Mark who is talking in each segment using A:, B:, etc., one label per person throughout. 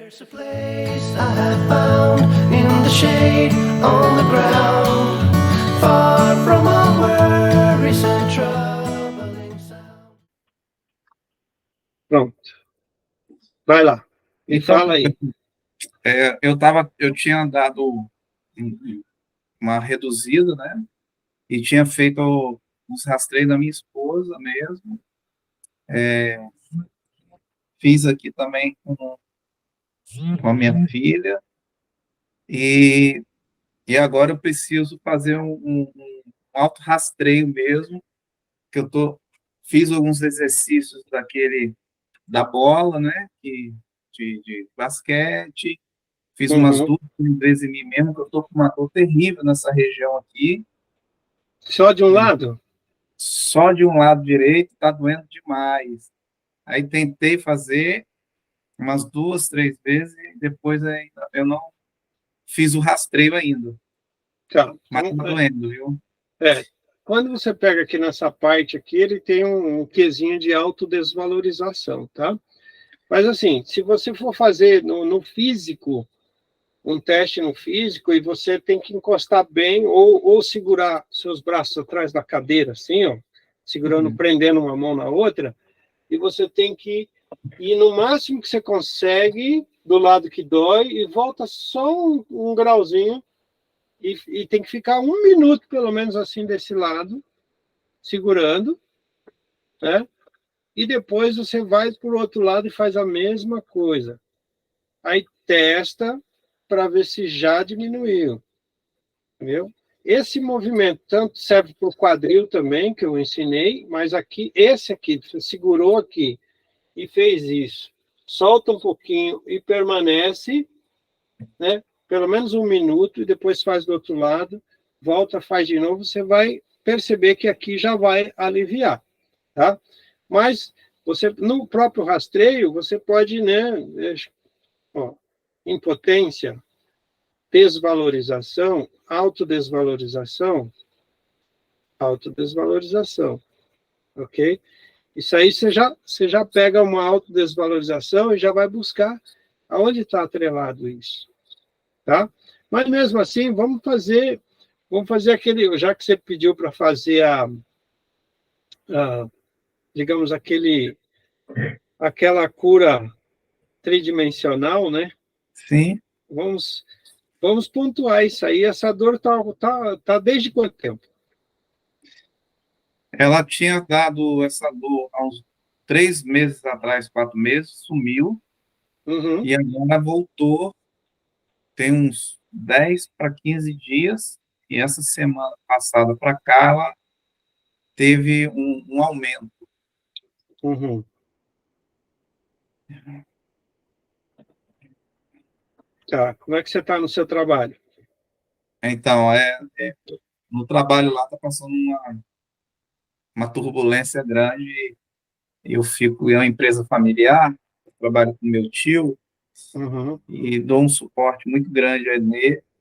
A: There's a place I have found in the shade on the ground, far from all worries and troubling sound.
B: Pronto. Vai lá. Me
C: Então,
B: fala aí.
C: eu tinha dado uma reduzida, né? E tinha feito uns rastreios da minha esposa mesmo. Fiz aqui também com a minha filha. E agora eu preciso fazer um auto-rastreio mesmo, que fiz alguns exercícios da bola, né? De basquete. Fiz umas
B: Uhum.
C: 2 em mim mesmo, que eu estou com uma dor terrível nessa região aqui.
B: Só de um lado?
C: Só de um lado direito está doendo demais. Aí tentei fazer umas 2, 3 vezes e depois eu não fiz o rastreio ainda.
B: Tá.
C: Mas
B: Então,
C: está doendo, viu?
B: Quando você pega aqui nessa parte aqui, ele tem um quesinho de autodesvalorização, tá? Mas assim, se você for fazer no físico, um teste no físico, e você tem que encostar bem ou segurar seus braços atrás da cadeira, assim, ó, segurando, prendendo uma mão na outra, e você tem que ir no máximo que você consegue do lado que dói e volta só um grauzinho e tem que ficar 1 minuto, pelo menos assim, desse lado, segurando, né? E depois você vai para o outro lado e faz a mesma coisa. Aí testa para ver se já diminuiu, entendeu? Esse movimento tanto serve para o quadril também, que eu ensinei, mas esse aqui, você segurou aqui e fez isso, solta um pouquinho e permanece, né? Pelo menos 1 minuto, e depois faz do outro lado, volta, faz de novo, você vai perceber que aqui já vai aliviar, tá? Mas você, no próprio rastreio, você pode, né? Ó, impotência, desvalorização, autodesvalorização, ok? Isso aí você já pega uma autodesvalorização e já vai buscar aonde está atrelado isso, tá? Mas mesmo assim, vamos fazer aquele, já que você pediu para fazer digamos, aquela cura tridimensional, né?
C: Sim.
B: Vamos pontuar isso aí. Essa dor tá desde quanto tempo?
C: Ela tinha dado essa dor há uns 3 meses atrás, 4 meses, sumiu,
B: Uhum.
C: e agora voltou, tem uns 10 para 15 dias, e essa semana passada para cá, ela teve um aumento.
B: Uhum. Tá. Como é que você está no seu trabalho?
C: Então, no trabalho lá está passando uma turbulência grande. É uma empresa familiar, eu trabalho com meu tio,
B: Uhum.
C: e dou um suporte muito grande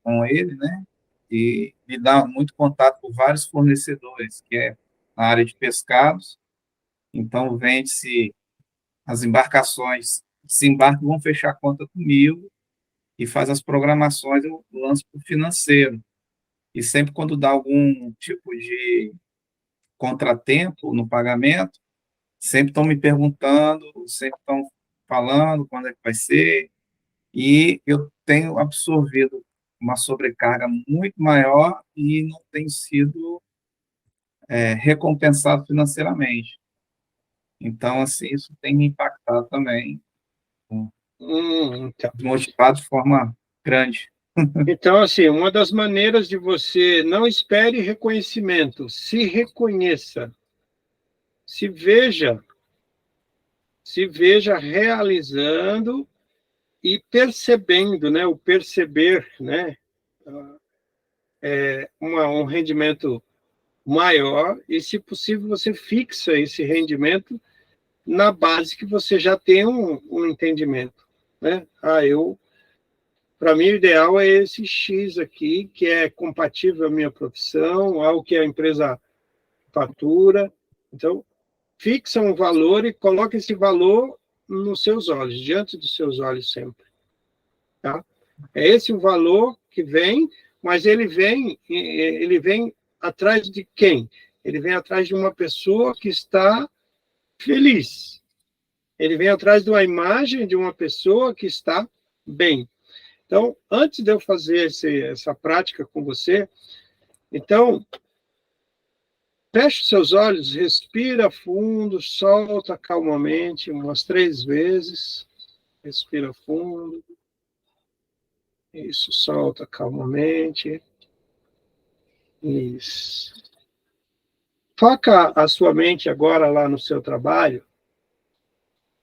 C: com ele, né? E me dá muito contato com vários fornecedores, que é na área de pescados. Então, vende-se as embarcações, desembarcam, vão fechar a conta comigo e faz as programações, eu lanço para o financeiro. E sempre quando dá algum tipo de contratempo no pagamento, sempre estão me perguntando, sempre estão falando quando é que vai ser, e eu tenho absorvido uma sobrecarga muito maior e não tem sido recompensado financeiramente. Então, assim, isso tem me impactado também,
B: Então.
C: desmotivado de forma grande.
B: Então, assim, uma das maneiras de você não espere reconhecimento, se reconheça, se veja realizando e percebendo, né? O perceber, né? Um rendimento maior e, se possível, você fixa esse rendimento na base que você já tem um entendimento, né? Para mim, o ideal é esse X aqui, que é compatível à minha profissão, ao que a empresa fatura. Então, fixa um valor e coloca esse valor nos seus olhos, diante dos seus olhos sempre, tá? É esse o valor que vem, mas ele vem atrás de quem? Ele vem atrás de uma pessoa que está feliz. Ele vem atrás de uma imagem de uma pessoa que está bem. Então, antes de eu fazer essa prática com você, então, feche seus olhos, respira fundo, solta calmamente, umas 3 vezes. Respira fundo. Isso, solta calmamente. Isso. Foca a sua mente agora lá no seu trabalho.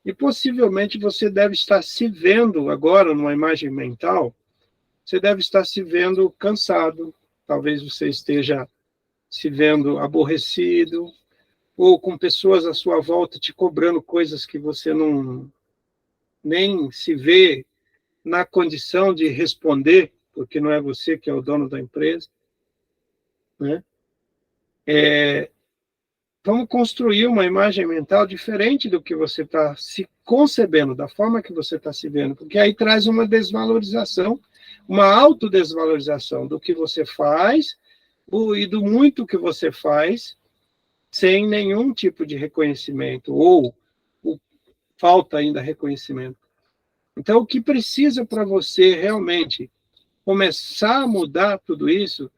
B: E possivelmente você deve estar se vendo agora numa imagem mental. Você deve estar se vendo cansado. Talvez você esteja se vendo aborrecido, ou com pessoas à sua volta te cobrando coisas que você não nem se vê na condição de responder, porque não é você que é o dono da empresa, né? Vamos construir uma imagem mental diferente do que você está se concebendo, da forma que você está se vendo, porque aí traz uma desvalorização, uma autodesvalorização do que você faz e do muito que você faz, sem nenhum tipo de reconhecimento, ou falta ainda reconhecimento. Então, o que precisa para você realmente começar a mudar tudo isso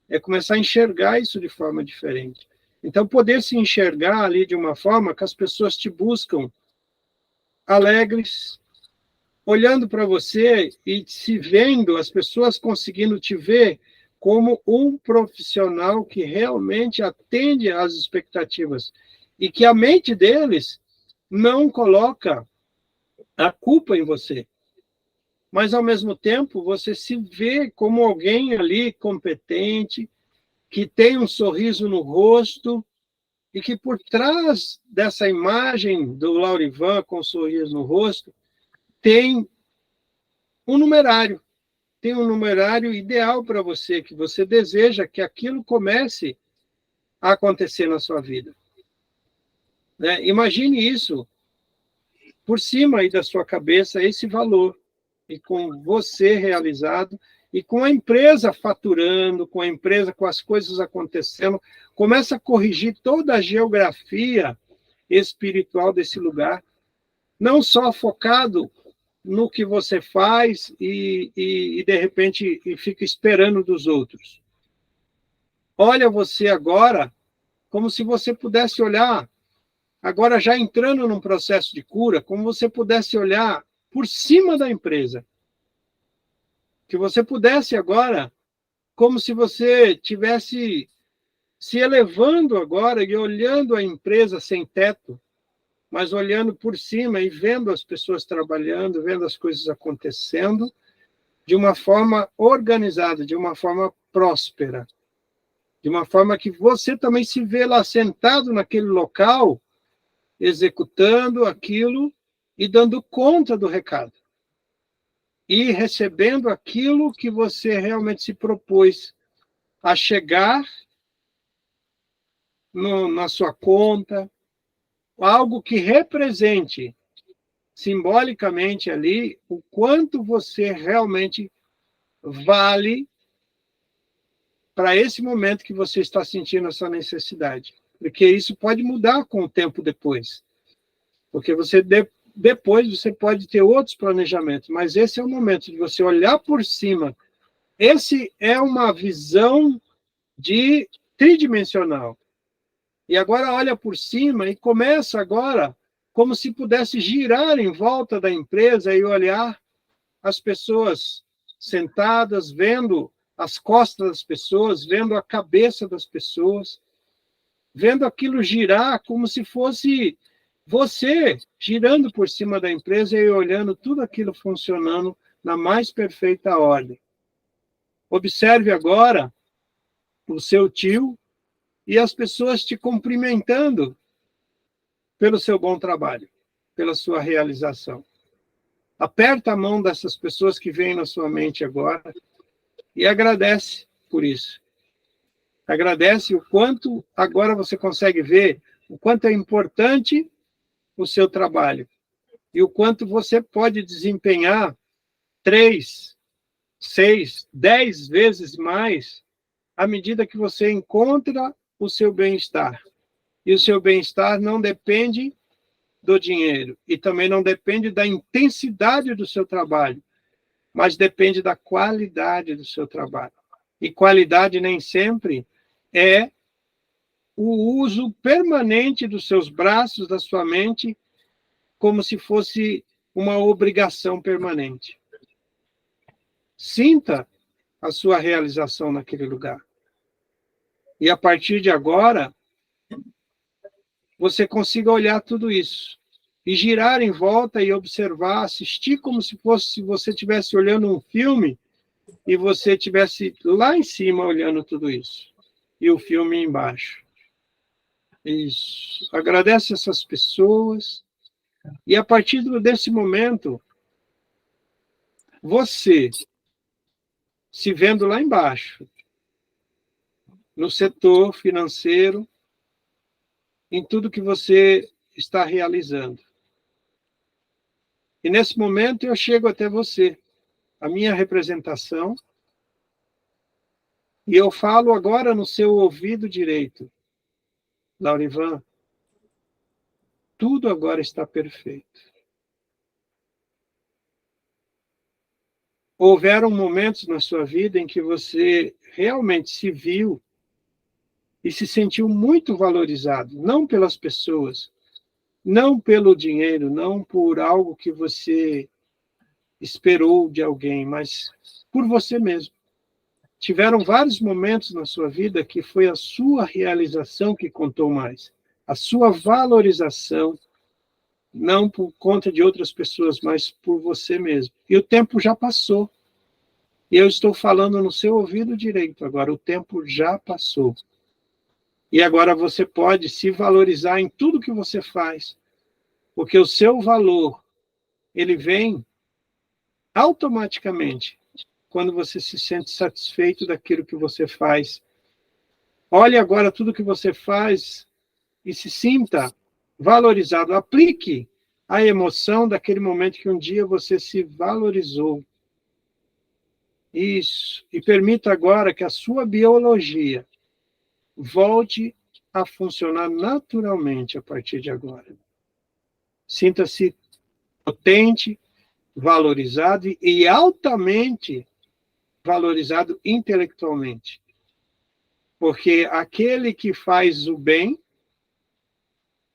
B: é começar a enxergar isso de forma diferente. Então, poder se enxergar ali de uma forma que as pessoas te buscam alegres, olhando para você e se vendo, as pessoas conseguindo te ver como um profissional que realmente atende às expectativas e que a mente deles não coloca a culpa em você. Mas, ao mesmo tempo, você se vê como alguém ali competente, que tem um sorriso no rosto e que por trás dessa imagem do Laurivan com um sorriso no rosto tem um numerário. Tem um numerário ideal para você, que você deseja que aquilo comece a acontecer na sua vida. Né? Imagine isso por cima aí da sua cabeça, esse valor, e com você realizado, e com a empresa faturando, com a empresa, com as coisas acontecendo, começa a corrigir toda a geografia espiritual desse lugar, não só focado no que você faz e de repente fica esperando dos outros. Olha você agora como se você pudesse olhar, agora já entrando num processo de cura, como você pudesse olhar por cima da empresa. Que você pudesse agora, como se você tivesse se elevando agora e olhando a empresa sem teto, mas olhando por cima e vendo as pessoas trabalhando, vendo as coisas acontecendo de uma forma organizada, de uma forma próspera, de uma forma que você também se vê lá sentado naquele local, executando aquilo e dando conta do recado. E recebendo aquilo que você realmente se propôs a chegar na sua conta, algo que represente simbolicamente ali o quanto você realmente vale para esse momento que você está sentindo essa necessidade. Porque isso pode mudar com o tempo depois. Porque depois você pode ter outros planejamentos, mas esse é o momento de você olhar por cima. Esse é uma visão tridimensional. E agora olha por cima e começa agora como se pudesse girar em volta da empresa e olhar as pessoas sentadas, vendo as costas das pessoas, vendo a cabeça das pessoas, vendo aquilo girar como se fosse você girando por cima da empresa e olhando tudo aquilo funcionando na mais perfeita ordem. Observe agora o seu tio e as pessoas te cumprimentando pelo seu bom trabalho, pela sua realização. Aperta a mão dessas pessoas que vêm na sua mente agora e agradece por isso. Agradece o quanto agora você consegue ver o quanto é importante o seu trabalho e o quanto você pode desempenhar 3, 6, 10 vezes mais à medida que você encontra o seu bem-estar. E o seu bem-estar não depende do dinheiro e também não depende da intensidade do seu trabalho, mas depende da qualidade do seu trabalho. E qualidade nem sempre é o uso permanente dos seus braços, da sua mente, como se fosse uma obrigação permanente. Sinta a sua realização naquele lugar. E a partir de agora, você consiga olhar tudo isso e girar em volta e observar, assistir como se fosse se você estivesse olhando um filme e você estivesse lá em cima olhando tudo isso. E o filme embaixo. Isso. Agradece essas pessoas. E a partir desse momento, você, se vendo lá embaixo, no setor financeiro, em tudo que você está realizando. E nesse momento eu chego até você, a minha representação, e eu falo agora no seu ouvido direito. Laurivan, tudo agora está perfeito. Houveram momentos na sua vida em que você realmente se viu e se sentiu muito valorizado, não pelas pessoas, não pelo dinheiro, não por algo que você esperou de alguém, mas por você mesmo. Tiveram vários momentos na sua vida que foi a sua realização que contou mais, a sua valorização, não por conta de outras pessoas, mas por você mesmo. E o tempo já passou. E eu estou falando no seu ouvido direito agora, o tempo já passou. E agora você pode se valorizar em tudo que você faz, porque o seu valor, ele vem automaticamente quando você se sente satisfeito daquilo que você faz. Olhe agora tudo que você faz e se sinta valorizado. Aplique a emoção daquele momento que um dia você se valorizou. Isso. E permita agora que a sua biologia volte a funcionar naturalmente a partir de agora. Sinta-se potente, valorizado e altamente valorizado intelectualmente. Porque aquele que faz o bem,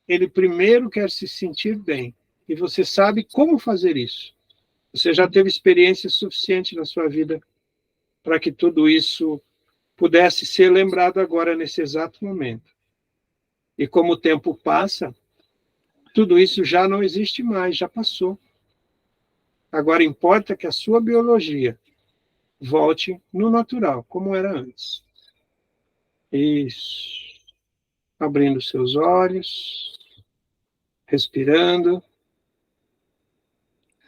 B: ele primeiro quer se sentir bem. E você sabe como fazer isso. Você já teve experiência suficiente na sua vida para que tudo isso pudesse ser lembrado agora, nesse exato momento. E como o tempo passa, tudo isso já não existe mais, já passou. Agora importa que a sua biologia volte no natural, como era antes. Isso. Abrindo seus olhos, respirando.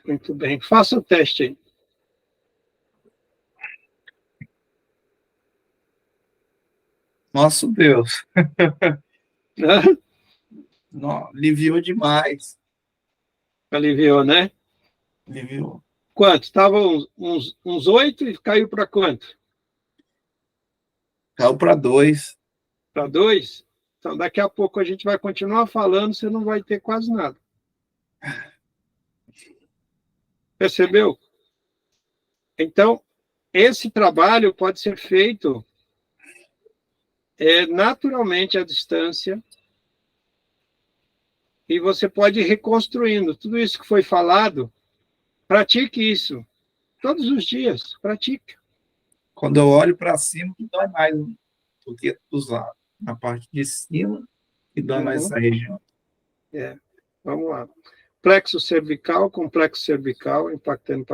B: Muito bem. Faça o teste aí.
C: Nosso Deus.
B: Hã?
C: Não, aliviou demais.
B: Aliviou, né?
C: Aliviou.
B: Quanto? Estava uns 8 e caiu para quanto?
C: Caiu para 2.
B: Para 2? Então, daqui a pouco a gente vai continuar falando, você não vai ter quase nada. Percebeu? Então, esse trabalho pode ser feito naturalmente à distância, e você pode ir reconstruindo. Tudo isso que foi falado, pratique isso. Todos os dias, pratique.
C: Quando eu olho para cima, que dói mais do que dos lados. Na parte de cima, que dói mais essa região.
B: Vamos lá. Plexo cervical, complexo cervical, impactando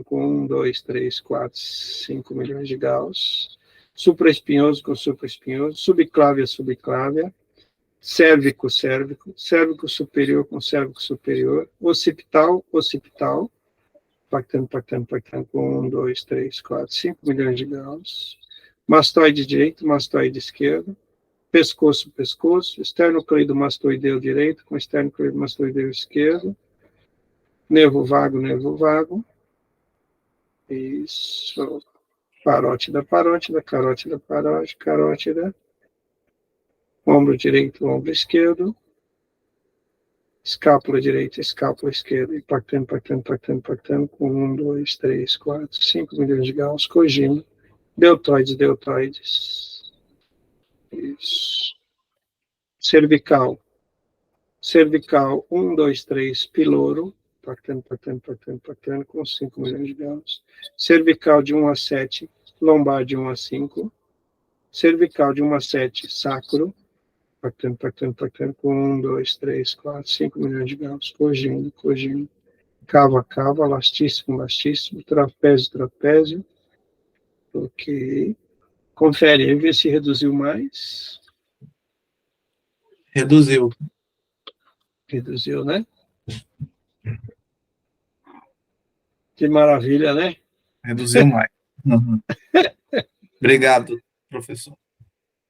B: com 1, 2, 3, 4, 5 milhões de Gauss. Supraespinhoso com supraespinhoso, subclávia, cérvico, cérvico superior com cérvico superior, occipital, impactando com 1, 2, 3, 4, 5 milhões de Gauss. Mastoide direito, mastoide esquerdo, pescoço, esternocleidomastoideu direito com esternocleidomastoideu esquerdo, nervo vago, Isso. Parótida, parótida, carótida, parótida, carótida. Ombro direito, ombro esquerdo. Escápula direita, escápula esquerda. Impactando, impactando, impactando, impactando. Com 1, 2, 3, 4, 5 milhões de graus. Corrigindo. Deltoides, deltoides. Isso. Cervical. Cervical, 1, 2, 3, piloro. Impactando, impactando, impactando, impactando. Com 5 milhões de graus. Cervical de 1 a 7. Lombar de 1 a 5. Cervical de 1 a 7, sacro. Impactando, impactando, impactando. Com 1, 2, 3, 4, 5 milhões de graus. Corrigindo, corrigindo. Cava, cava. Lastíssimo, lastíssimo. Trapézio, trapézio. Ok. Confere aí, vê se reduziu mais.
C: Reduziu.
B: Reduziu, né? Que maravilha, né?
C: Reduziu mais. Uhum. Obrigado, professor.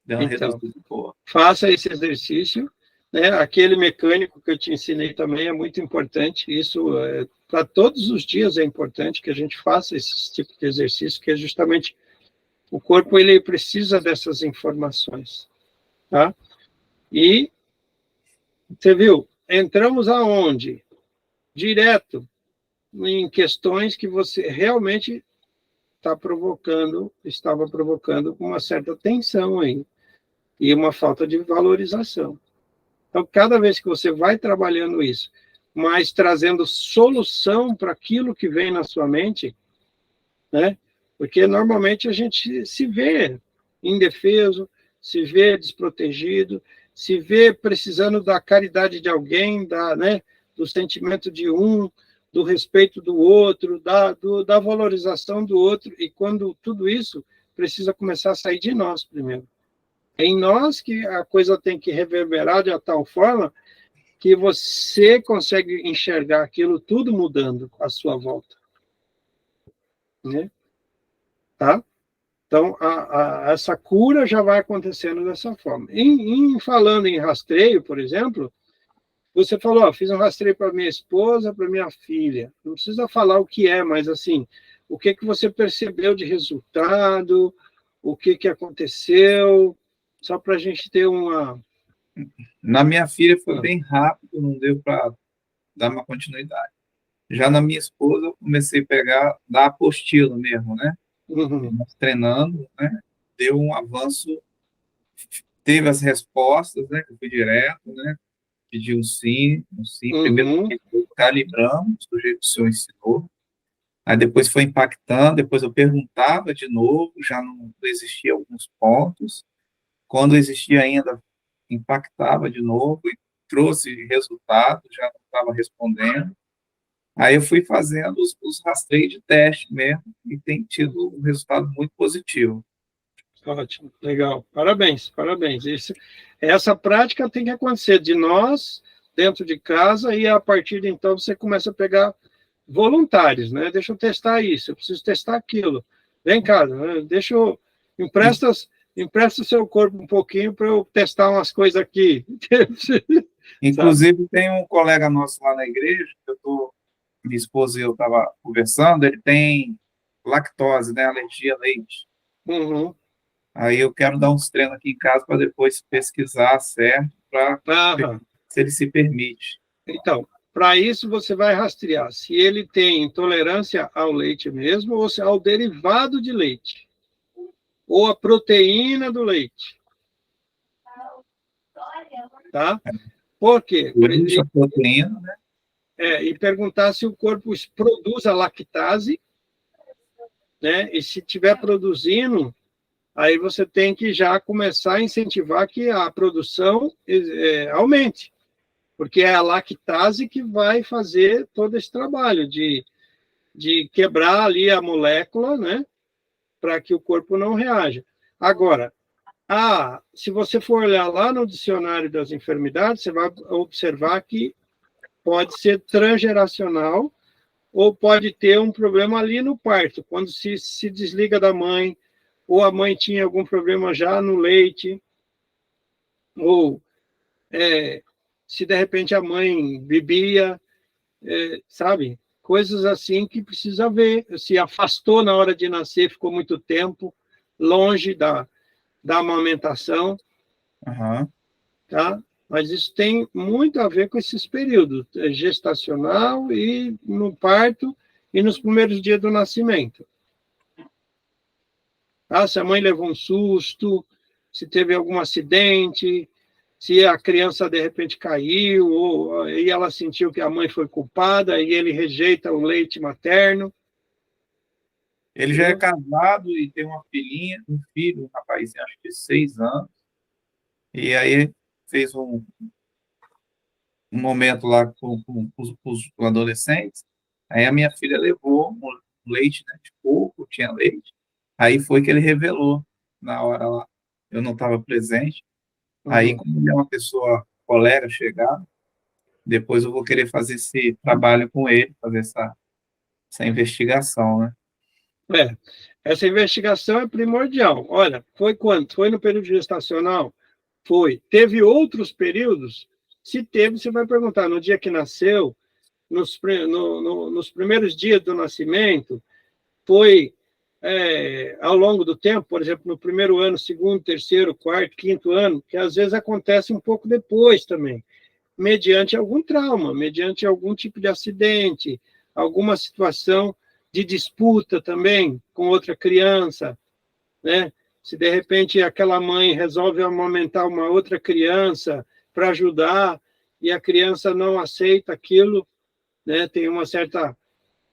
C: Deu uma
B: Então,
C: reduzida boa.
B: faça esse exercício, né? Aquele mecânico que eu te ensinei também é muito importante. Isso para todos os dias é importante que a gente faça esse tipo de exercício, que é justamente o corpo ele precisa dessas informações, tá? E você viu, entramos aonde? Direto em questões que você realmente estava provocando uma certa tensão aí e uma falta de valorização. Então, cada vez que você vai trabalhando isso, mas trazendo solução para aquilo que vem na sua mente, né? Porque normalmente a gente se vê indefeso, se vê desprotegido, se vê precisando da caridade de alguém, né, do sentimento de um, do respeito do outro, da valorização do outro, e quando tudo isso precisa começar a sair de nós primeiro. É em nós que a coisa tem que reverberar de tal forma que você consegue enxergar aquilo tudo mudando à sua volta, né? Tá? Então, essa cura já vai acontecendo dessa forma. Falando em rastreio, por exemplo, você falou, ó, fiz um rastreio para minha esposa, para minha filha. Não precisa falar o que é, mas assim, o que você percebeu de resultado, o que aconteceu, só para a gente ter uma...
C: Na minha filha foi bem rápido, não deu para dar uma continuidade. Já na minha esposa, eu comecei a pegar da apostila mesmo, né?
B: Uhum.
C: Nós treinando, né? Deu um avanço, teve as respostas, né? Que eu fui direto, né? Pedi um sim. Primeiro
B: Uhum.
C: calibramos do jeito que o senhor ensinou. Aí depois foi impactando, depois eu perguntava de novo, já não existia alguns pontos. Quando existia ainda, impactava de novo e trouxe resultado, já não estava respondendo. Aí eu fui fazendo os rastreios de teste mesmo e tem tido um resultado muito positivo.
B: Ótimo, legal. Parabéns, parabéns. Essa prática tem que acontecer de nós, dentro de casa, e a partir de então você começa a pegar voluntários, né? Deixa eu testar isso, eu preciso testar aquilo. Vem cá, né? Empresta o seu corpo um pouquinho para eu testar umas coisas aqui.
C: Inclusive, tem um colega nosso lá na igreja, minha esposa e eu estava conversando, ele tem lactose, né? Alergia a leite.
B: Uhum.
C: Aí eu quero dar uns treinos aqui em casa para depois pesquisar certo, para ver se ele se permite.
B: Então, para isso você vai rastrear se ele tem intolerância ao leite mesmo ou se ao derivado de leite ou a proteína do leite. Tá? Por quê?
C: Leite, a proteína, né?
B: E perguntar se o corpo produz a lactase, né? E se estiver produzindo, aí você tem que já começar a incentivar que a produção aumente, porque é a lactase que vai fazer todo esse trabalho de quebrar ali a molécula, né? Para que o corpo não reaja. Agora, se você for olhar lá no dicionário das enfermidades, você vai observar que pode ser transgeracional ou pode ter um problema ali no parto, quando se desliga da mãe, ou a mãe tinha algum problema já no leite, ou se de repente a mãe bebia, sabe? coisas assim que precisa ver. Se afastou na hora de nascer, ficou muito tempo longe da amamentação,
C: Aham.
B: tá? Mas isso tem muito a ver com esses períodos gestacional e no parto e nos primeiros dias do nascimento. Tá? Se a mãe levou um susto, se teve algum acidente, se a criança de repente caiu, e ela sentiu que a mãe foi culpada, e ele rejeita o leite materno.
C: Ele já é casado e tem uma filhinha, um filho, um rapazinho, acho que de 6 anos. E aí fez um momento lá com os adolescentes. Aí a minha filha levou um leite, né, de coco, tinha leite. Aí foi que ele revelou na hora lá. Eu não estava presente. Aí, como ele é uma pessoa colega, chegada, depois eu vou querer fazer esse trabalho com ele, fazer essa investigação, né?
B: Essa investigação é primordial. Olha, foi quando? Foi no período gestacional? Foi. Teve outros períodos? Se teve, você vai perguntar, no dia que nasceu, nos primeiros dias do nascimento, foi ao longo do tempo, por exemplo, no primeiro ano, segundo, terceiro, quarto, quinto ano, que às vezes acontece um pouco depois também, mediante algum trauma, mediante algum tipo de acidente, alguma situação de disputa também com outra criança, né? Se de repente aquela mãe resolve amamentar uma outra criança para ajudar e a criança não aceita aquilo, né? Tem uma certa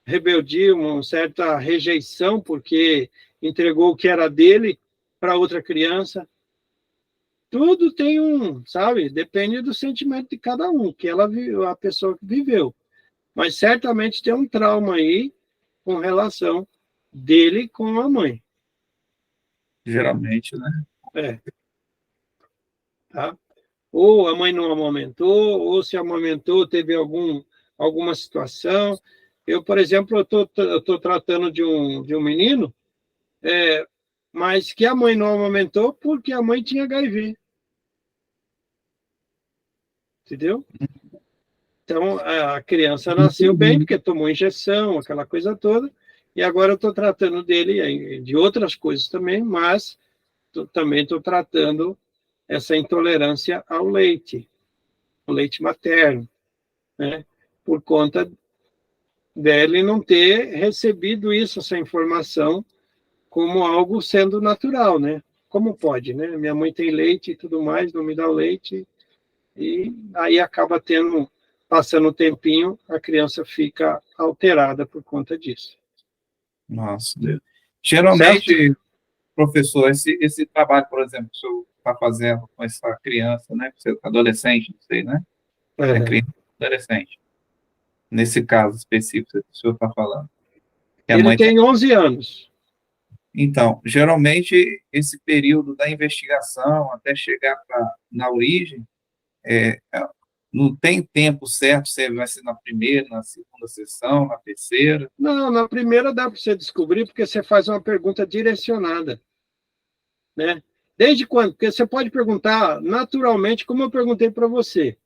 B: rebeldia, uma certa rejeição, porque entregou o que era dele para outra criança. Tudo tem sabe? Depende do sentimento de cada um, que a pessoa viveu. Mas certamente tem um trauma aí com relação dele com a mãe.
C: Geralmente, né?
B: Tá? Ou a mãe não amamentou, ou se amamentou, teve alguma situação. Eu, por exemplo, eu tô tratando de um menino, mas que a mãe não amamentou porque a mãe tinha HIV. Entendeu? Então, a criança nasceu bem, porque tomou injeção, aquela coisa toda, e agora eu estou tratando dele de outras coisas também, mas também estou tratando essa intolerância ao leite materno, né? Por conta dele não ter recebido isso, essa informação, como algo sendo natural, né? Como pode, né? Minha mãe tem leite e tudo mais, não me dá o leite, e aí acaba passando um tempinho, a criança fica alterada por conta disso.
C: Nossa, Deus. Geralmente, professor, esse trabalho, por exemplo, que o senhor está fazendo com essa criança, né? Você adolescente, não sei, né? É criança adolescente. Nesse caso específico que o senhor está falando.
B: Ele tem 11 anos.
C: Então, geralmente, esse período da investigação até chegar na origem, não tem tempo certo, se vai ser na primeira, na segunda sessão, na terceira?
B: Não, na primeira dá para você descobrir, porque você faz uma pergunta direcionada, né? Desde quando? Porque você pode perguntar naturalmente, como eu perguntei para você,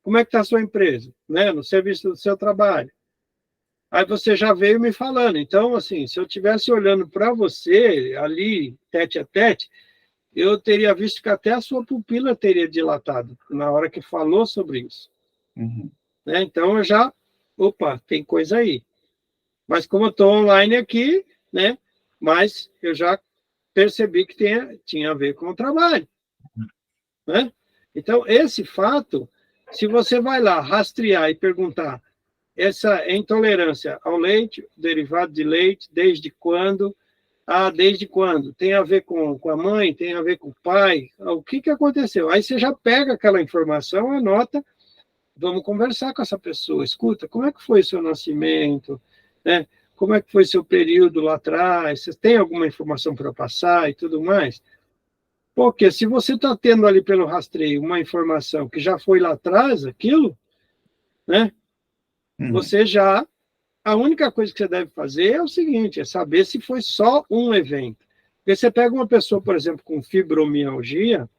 B: como é que está a sua empresa, né? No serviço do seu trabalho. Aí você já veio me falando. Então, assim, se eu estivesse olhando para você, ali, tete a tete, eu teria visto que até a sua pupila teria dilatado na hora que falou sobre isso.
C: Uhum.
B: Né? Então, opa, tem coisa aí. Mas como eu estou online aqui, né? Mas eu já percebi que tinha a ver com o trabalho. Né? Então, esse fato, se você vai lá rastrear e perguntar essa intolerância ao leite, derivado de leite, desde quando? Desde quando? Tem a ver com a mãe? Tem a ver com o pai? O que aconteceu? Aí você já pega aquela informação, anota, vamos conversar com essa pessoa. Escuta, como é que foi seu nascimento? Né? Como é que foi seu período lá atrás? Você tem alguma informação para passar e tudo mais? Porque se você está tendo ali pelo rastreio uma informação que já foi lá atrás, aquilo, né? Você já... A única coisa que você deve fazer é o seguinte, é saber se foi só um evento. Porque você pega uma pessoa, por exemplo, com fibromialgia,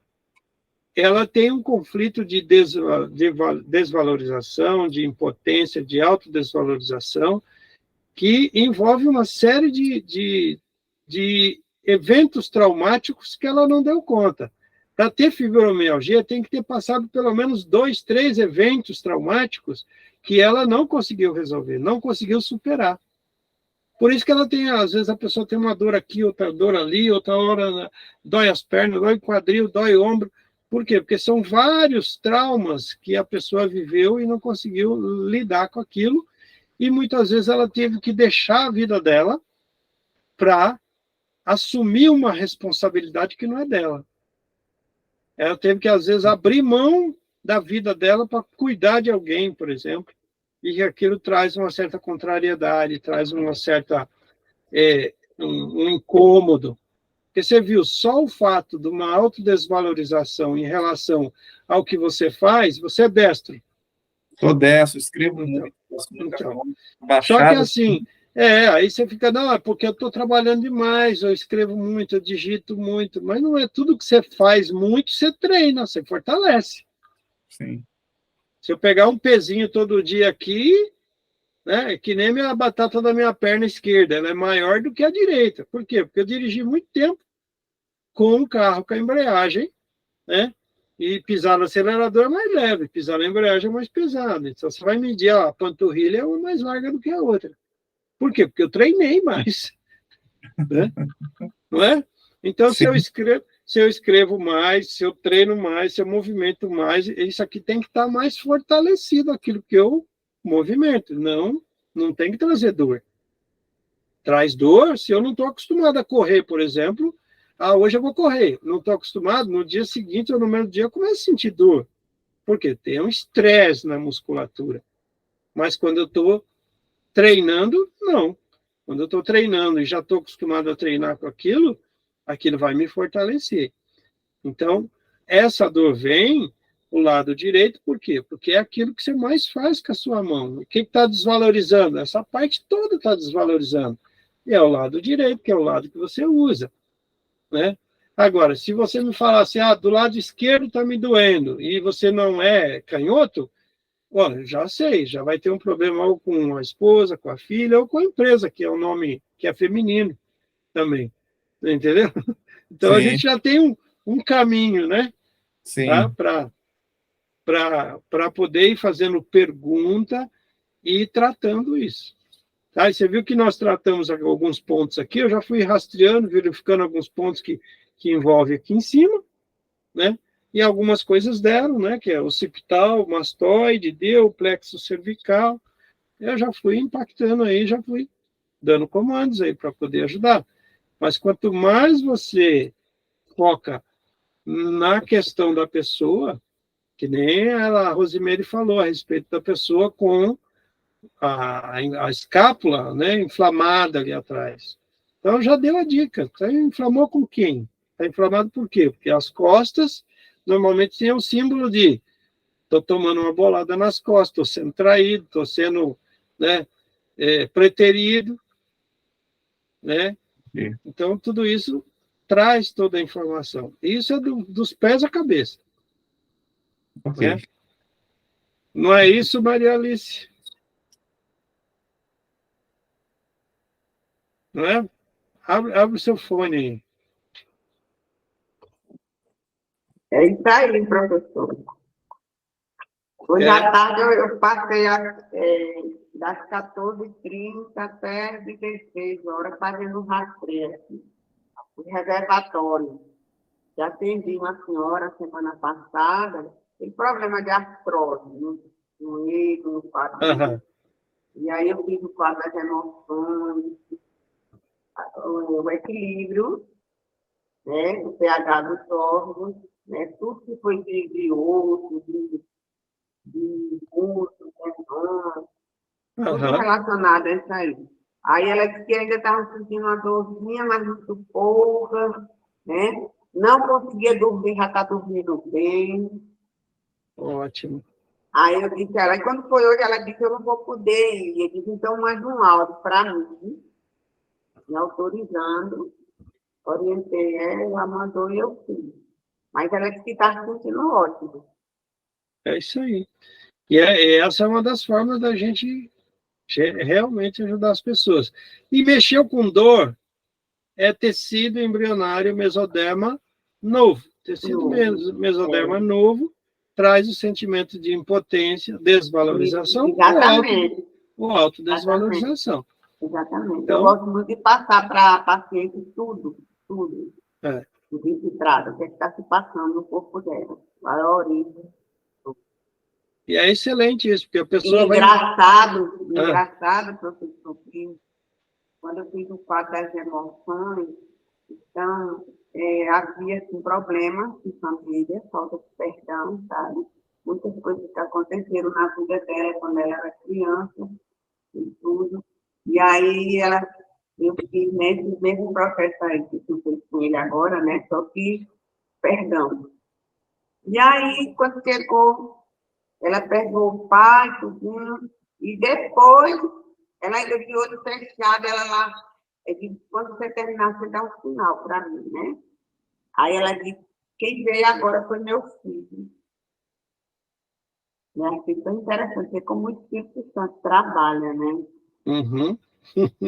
B: ela tem um conflito de desvalorização, de impotência, de autodesvalorização, que envolve uma série de eventos traumáticos que ela não deu conta. Para ter fibromialgia, tem que ter passado pelo menos 2, 3 eventos traumáticos que ela não conseguiu resolver, não conseguiu superar. Por isso que ela tem, às vezes a pessoa tem uma dor aqui, outra dor ali, outra hora dói as pernas, dói o quadril, dói o ombro. Por quê? Porque são vários traumas que a pessoa viveu e não conseguiu lidar com aquilo, e muitas vezes ela teve que deixar a vida dela para assumir uma responsabilidade que não é dela. Ela teve que, às vezes, abrir mão da vida dela para cuidar de alguém, por exemplo, e aquilo traz uma certa contrariedade, traz uma certa um incômodo. Porque você viu, só o fato de uma autodesvalorização em relação ao que você faz, você é destro.
C: Sou destro, escrevo
B: Então,
C: muito, faço muita
B: então.
C: coisa,
B: Só que
C: baixada.
B: assim, aí você fica, não, é porque eu estou trabalhando demais, eu escrevo muito, eu digito muito, mas não é tudo que você faz muito, você treina, você fortalece.
C: Sim.
B: Se eu pegar um pezinho todo dia aqui, né, é que nem a batata da minha perna esquerda, ela é maior do que a direita. Por quê? Porque eu dirigi muito tempo com um carro com a embreagem, né? E pisar no acelerador é mais leve, pisar na embreagem é mais pesado. Então, você vai medir a panturrilha, é uma mais larga do que a outra. Por quê? Porque eu treinei mais. Né? Não é? Então, se eu escrevo mais, se eu treino mais, se eu movimento mais, isso aqui tem que estar mais fortalecido, aquilo que eu movimento. Não tem que trazer dor. Traz dor se eu não estou acostumado a correr, por exemplo. Hoje eu vou correr. Não estou acostumado, no dia seguinte ou no mesmo dia eu começo a sentir dor. Por quê? Tem um estresse na musculatura. Mas quando eu estou treinando, não. Quando eu estou treinando e já estou acostumado a treinar com aquilo vai me fortalecer. Então, essa dor vem o lado direito, por quê? Porque é aquilo que você mais faz com a sua mão. O que está desvalorizando? Essa parte toda está desvalorizando. E é o lado direito, que é o lado que você usa. Né? Agora, se você me falar assim, do lado esquerdo está me doendo, e você não é canhoto, já sei, já vai ter um problema ou com a esposa, com a filha, ou com a empresa, que é o nome que é feminino também. Entendeu? Então,
C: Sim.
B: a gente já tem um caminho, né?
C: Sim.
B: Tá? Para poder ir fazendo pergunta e tratando isso. Tá? E você viu que nós tratamos alguns pontos aqui, eu já fui rastreando, verificando alguns pontos que envolvem aqui em cima, né? E algumas coisas deram, né? Que é occipital, mastoide, deu, plexo cervical. Eu já fui impactando aí, já fui dando comandos aí para poder ajudar. Mas quanto mais você foca na questão da pessoa, que nem a Rosemary falou a respeito da pessoa com a escápula, né, inflamada ali atrás. Então, já deu a dica. Inflamou com quem? Está inflamado por quê? Porque as costas, normalmente, tem o símbolo de estou tomando uma bolada nas costas, estou sendo traído, estou sendo, né, preterido, né?
C: Sim.
B: Então, tudo isso traz toda a informação. Isso é dos pés à cabeça.
C: Ok.
B: Né? Não é isso, Maria Alice? Não é? Abre o seu fone aí.
D: É isso aí, professor. Hoje à tarde eu passei das 14h30 até 16 horas fazendo um rastreio aqui, um reservatório. Já atendi uma senhora semana passada, tem problema de artrose no ego, no quadril. E aí eu fiz o quadro das emoções, o equilíbrio, né, o pH dos órgãos, né, tudo que foi de osso, de músculo, tendão, tudo relacionado a isso aí. Aí ela disse que ainda estava sentindo uma dorzinha, mas muito pouca, né? Não conseguia dormir, já está dormindo bem.
B: Ótimo.
D: Aí eu disse a ela, e quando foi hoje, ela disse que eu não vou poder ir. Eu disse, então, mais um áudio para mim, me autorizando. Orientei ela, mandou e eu fiz. Mas ela disse que está se sentindo ótimo.
B: É isso aí. E essa é uma das formas da gente realmente ajudar as pessoas. E mexeu com dor é tecido embrionário mesoderma novo. Tecido mesoderma novo traz o sentimento de impotência, desvalorização
D: Exatamente.
B: ou autodesvalorização.
D: Exatamente.
B: Então,
D: eu gosto muito de passar para paciente tudo.
B: É.
D: O que se trata, o que está se passando no corpo dela, a origem.
B: E é excelente isso, porque a pessoa
D: Engraçado, professor, que quando eu fiz o quadro das emoções, então, havia assim, problemas de família, falta de perdão, sabe? Muitas coisas que aconteceram na vida dela quando ela era criança e tudo. E aí eu fiz nesse mesmo processo aí que eu fiz com ele agora, né? Só que perdão. E aí, quando chegou, ela pegou o pai, tudinho, e depois, ela ainda de olho fechado, ela lá, eu disse, quando você terminar, você dá um sinal para mim, né? Aí ela disse, quem veio agora foi meu filho. E achei tão interessante, ver como o Espírito Santo trabalha, né?
B: Uhum.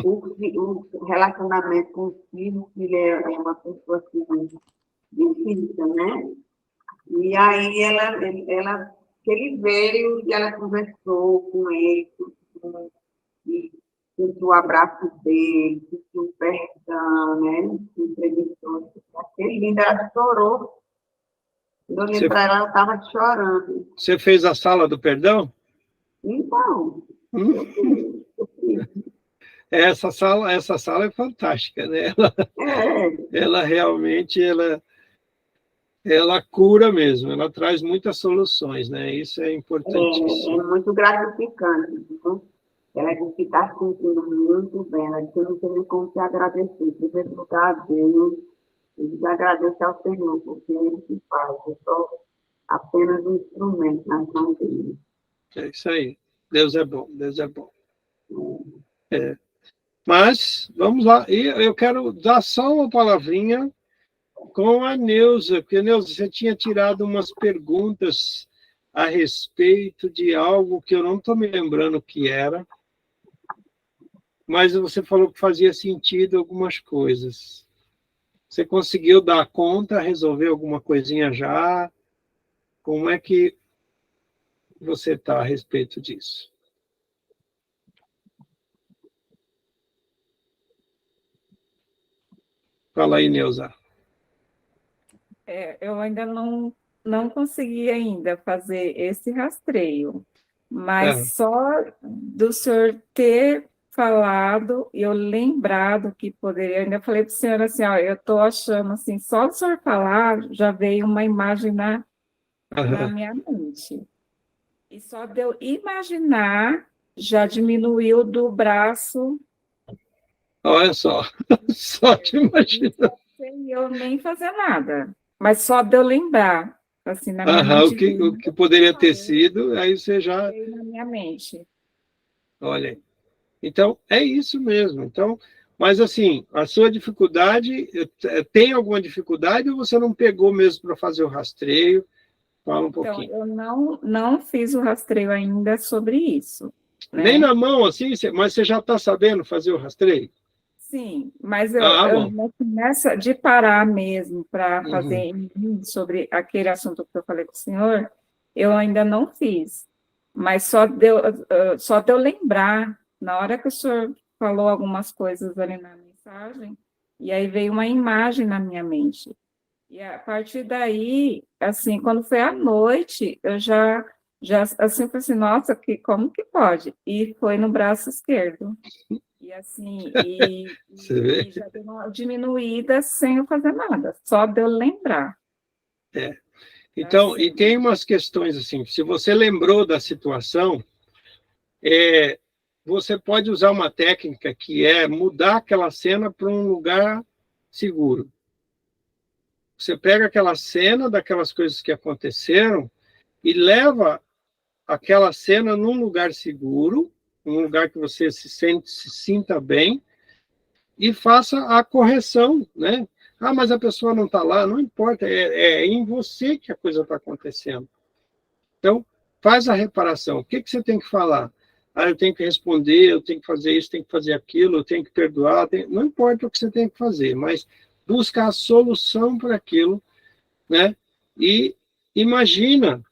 D: O relacionamento com o filho, que ele é uma pessoa assim, difícil, né? E aí ele veio e ela conversou com ele, e sentiu o abraço dele, sentiu o perdão, né? Se entrevistou, achei lindo, ela chorou. Eu olhei para ela estava chorando.
B: Você fez a sala do perdão?
D: Então, eu fiz.
B: Essa sala é fantástica, né? Ela realmente ela cura mesmo, ela traz muitas soluções, né? Isso é importantíssimo.
D: É muito gratificante, viu? Ela disse que está se sentindo muito bem, ela disse que não tem nem como te agradecer, em primeiro lugar a Deus, e agradecer ao Senhor, porque ele que faz, eu sou apenas um instrumento nas mãos dele.
B: É isso aí. Deus é bom, Deus é bom. É. Mas, vamos lá. E eu quero dar só uma palavrinha com a Neuza, porque, Neuza, você tinha tirado umas perguntas a respeito de algo que eu não estou me lembrando o que era, mas você falou que fazia sentido algumas coisas. Você conseguiu dar conta, resolver alguma coisinha já? Como é que você está a respeito disso? Fala aí, Neuza.
E: Eu ainda não consegui ainda fazer esse rastreio, mas só do senhor ter falado e eu lembrado que poderia, ainda falei para o senhor assim, ó, eu estou achando assim, só do senhor falar, já veio uma imagem na minha mente. E só de eu imaginar, já diminuiu do braço.
B: Olha só te imaginar.
E: Sem eu nem fazer nada, mas só de eu lembrar, assim, na minha mente.
B: O que poderia ter sido, aí você já...
E: Veio na minha mente.
B: Olha aí. Então, é isso mesmo. Então, mas assim, a sua dificuldade, tem alguma dificuldade ou você não pegou mesmo para fazer o rastreio? Fala um pouquinho.
E: Então, eu não fiz o rastreio ainda sobre isso. Né?
B: Nem na mão, assim, mas você já está sabendo fazer o rastreio?
E: Sim, mas eu nessa de parar mesmo para fazer sobre aquele assunto que eu falei com o senhor, eu ainda não fiz. Mas só de eu lembrar, na hora que o senhor falou algumas coisas ali na mensagem, e aí veio uma imagem na minha mente. E a partir daí, assim, quando foi à noite, eu já assim, falei assim, nossa, como que pode? E foi no braço esquerdo. E assim, e já deu uma diminuída sem eu fazer nada, só de eu lembrar.
B: Então,
E: assim,
B: e tem umas questões assim, se você lembrou da situação, você pode usar uma técnica que é mudar aquela cena para um lugar seguro. Você pega aquela cena daquelas coisas que aconteceram e leva aquela cena num lugar seguro, um lugar que você se sinta bem, e faça a correção, né? Ah, mas a pessoa não está lá, não importa, é em você que a coisa está acontecendo. Então, faz a reparação. O que você tem que falar? eu tenho que responder, eu tenho que fazer isso, tenho que fazer aquilo, eu tenho que perdoar, não importa o que você tem que fazer, mas busca a solução para aquilo, né? E imagina,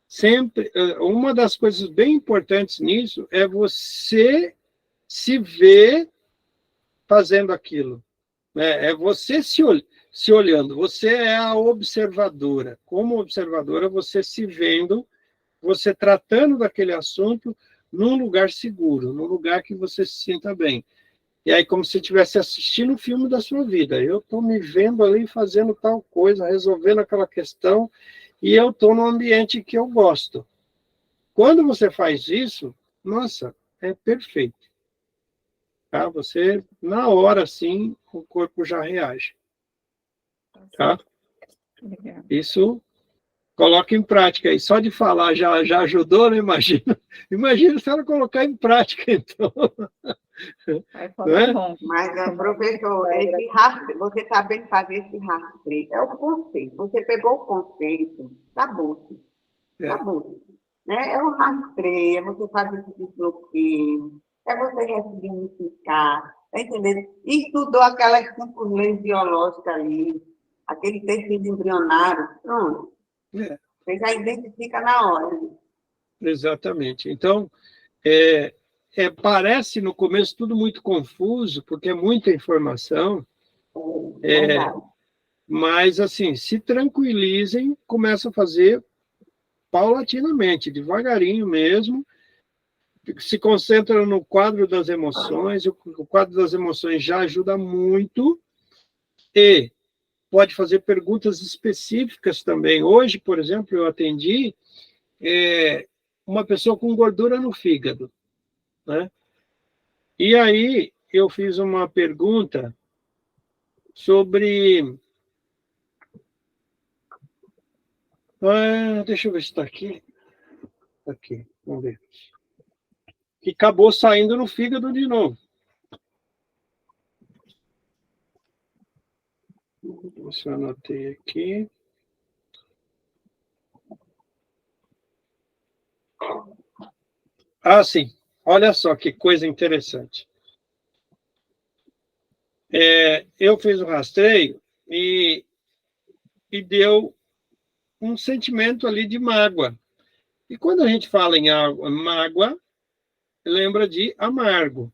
B: sempre, uma das coisas bem importantes nisso é você se ver fazendo aquilo, né? É você se olhando, você é a observadora. Como observadora, você se vendo, você tratando daquele assunto num lugar seguro, num lugar que você se sinta bem. E aí, como se estivesse assistindo o filme da sua vida. Eu estou me vendo ali fazendo tal coisa, resolvendo aquela questão, e eu estou num ambiente que eu gosto. Quando você faz isso, nossa, é perfeito. Tá? Você, na hora, assim, o corpo já reage. Tá? Isso, coloca em prática. E só de falar já ajudou, né? Imagina se ela colocar em prática, então. Não é?
D: Mas, professor, você sabendo fazer esse rastreio, é o conceito. Você pegou o conceito, acabou. Acabou. Né? É o rastreio, é você fazer esse desbloqueio, é você ressignificar, tá entendendo? E estudou aquelas 5 leis biológicas ali, aquele tecido embrionário, pronto. Você já identifica na hora.
B: Exatamente. Então, parece no começo tudo muito confuso, porque é muita informação, mas, assim, se tranquilizem, começa a fazer paulatinamente, devagarinho mesmo, se concentra no quadro das emoções, o quadro das emoções já ajuda muito, e pode fazer perguntas específicas também. Hoje, por exemplo, eu atendi uma pessoa com gordura no fígado, né? E aí eu fiz uma pergunta sobre... deixa eu ver se está aqui. Aqui, vamos ver. Que acabou saindo no fígado de novo. Deixa eu anotei aqui. Sim. Olha só que coisa interessante. Eu fiz o rastreio e deu um sentimento ali de mágoa. E quando a gente fala em mágoa, lembra de amargo.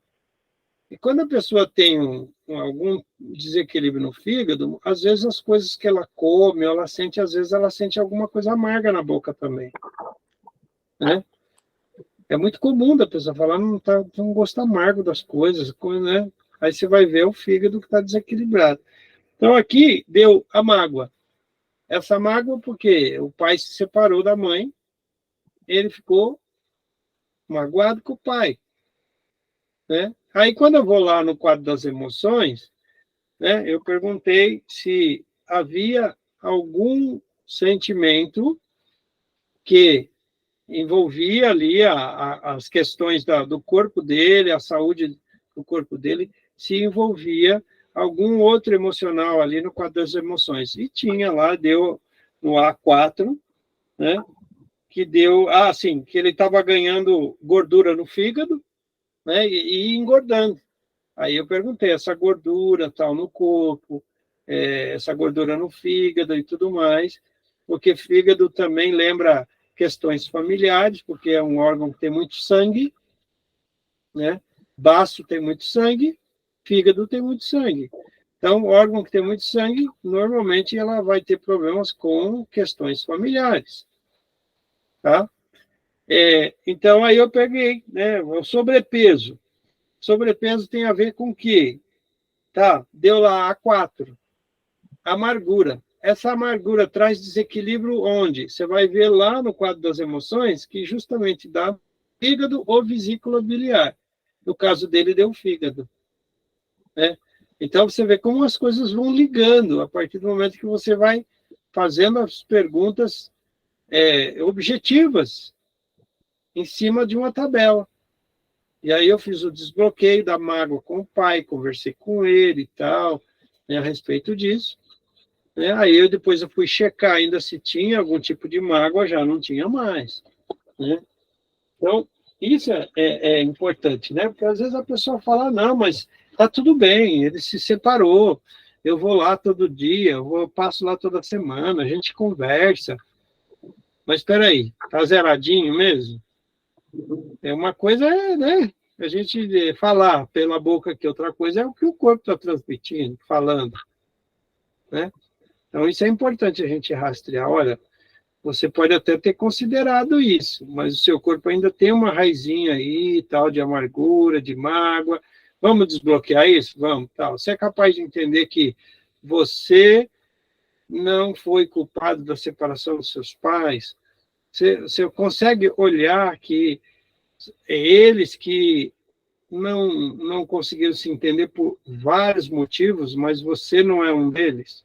B: E quando a pessoa tem algum desequilíbrio no fígado, às vezes as coisas que ela come, às vezes ela sente alguma coisa amarga na boca também. Né? É muito comum da pessoa falar, não gosto amargo das coisas, né? Aí você vai ver o fígado que está desequilibrado. Então, aqui deu a mágoa. Essa mágoa porque o pai se separou da mãe, ele ficou magoado com o pai. Né? Aí, quando eu vou lá no quadro das emoções, né, eu perguntei se havia algum sentimento que envolvia ali as questões do corpo dele, a saúde do corpo dele, se envolvia algum outro emocional ali no quadro das emoções. E tinha lá, deu no A4, né, que deu, que ele estava ganhando gordura no fígado, né, e engordando. Aí eu perguntei, essa gordura tal no corpo, essa gordura no fígado e tudo mais, porque fígado também lembra questões familiares, porque é um órgão que tem muito sangue, né? Baço tem muito sangue, fígado tem muito sangue. Então, órgão que tem muito sangue, normalmente ela vai ter problemas com questões familiares, tá? Então, aí eu peguei, né? O sobrepeso. Sobrepeso tem a ver com o quê? Tá, deu lá A4. Amargura. Essa amargura traz desequilíbrio onde? Você vai ver lá no quadro das emoções que justamente dá fígado ou vesícula biliar. No caso dele, deu fígado. Né? Então, você vê como as coisas vão ligando a partir do momento que você vai fazendo as perguntas objetivas em cima de uma tabela. E aí eu fiz o desbloqueio da mágoa com o pai, conversei com ele e tal, né, a respeito disso. Né? Aí depois eu fui checar ainda se tinha algum tipo de mágoa, já não tinha mais. Né? Então, Isso é importante, né? Porque às vezes a pessoa fala, não, mas tá tudo bem, ele se separou, eu vou lá todo dia, eu passo lá toda semana, a gente conversa. Mas espera aí, tá zeradinho mesmo? Uma coisa né, a gente falar pela boca que outra coisa é o que o corpo está transmitindo, falando, né? Então isso é importante a gente rastrear. Olha, você pode até ter considerado isso, mas o seu corpo ainda tem uma raizinha aí, tal, de amargura, de mágoa. Vamos desbloquear isso? Vamos, tal. Você é capaz de entender que você não foi culpado da separação dos seus pais? Você consegue olhar que eles que não conseguiram se entender por vários motivos, mas você não é um deles?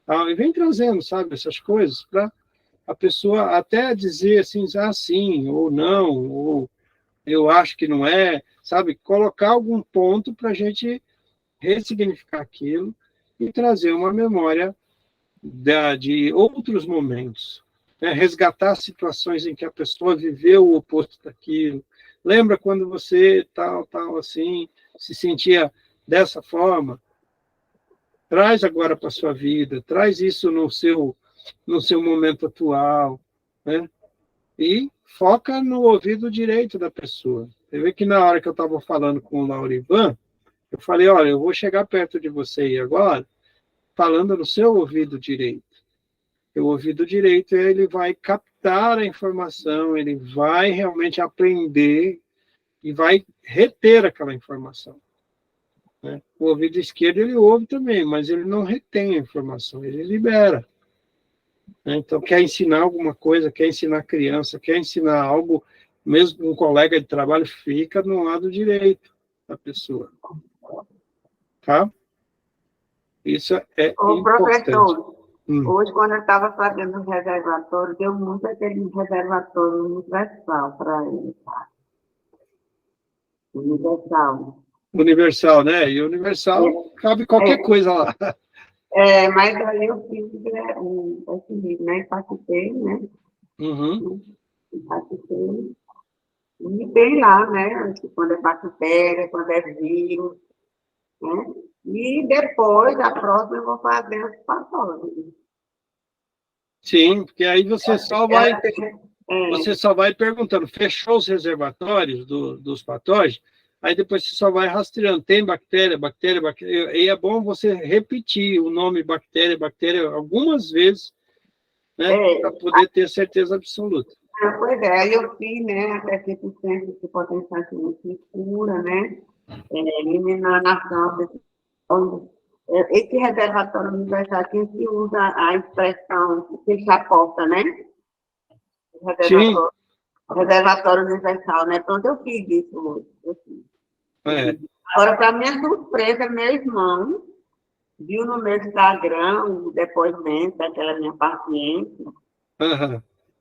B: Tá? E vem trazendo, sabe, essas coisas para a pessoa até dizer assim, sim, ou não, ou eu acho que não é, sabe? Colocar algum ponto para a gente ressignificar aquilo e trazer uma memória de outros momentos, né? Resgatar situações em que a pessoa viveu o oposto daquilo. Lembra quando você tal, assim, se sentia dessa forma? Traz agora para a sua vida, traz isso no seu momento atual, né? E foca no ouvido direito da pessoa. Você vê que na hora que eu estava falando com o Laurivan, eu falei, olha, eu vou chegar perto de você aí agora, falando no seu ouvido direito. O ouvido direito, ele vai captar a informação, ele vai realmente aprender e vai reter aquela informação, né? O ouvido esquerdo, ele ouve também, mas ele não retém a informação, ele libera. Então, quer ensinar alguma coisa, quer ensinar a criança, quer ensinar algo, mesmo um colega de trabalho, fica no lado direito da pessoa. Tá? Isso é importante.
D: Professor, hoje, quando eu estava fazendo o reservatório, deu muito aquele reservatório universal para ele. Tá?
B: Universal, né? E universal cabe qualquer coisa lá.
D: Mas aí eu fiz esse livro, né? Participei, né? Participei. E tem lá, né? Quando é bactéria, quando é vírus, né? E depois, a próxima, eu vou fazer os patógenos.
B: Sim, porque aí você só vai perguntando, fechou os reservatórios dos patógenos, aí depois você só vai rastreando, tem bactéria, e é bom você repetir o nome bactéria algumas vezes, né, para poder ter certeza absoluta.
D: Pois é, aí eu fiz, né, até 100% de potencial de cura, né, eliminando a ação. Esse reservatório universal aqui, a gente usa a expressão que ele aporta, né? Reservatório universal, né? Então, eu fiz isso hoje. Agora, para minha surpresa, meu irmão viu no meu Instagram o depoimento daquela minha paciente.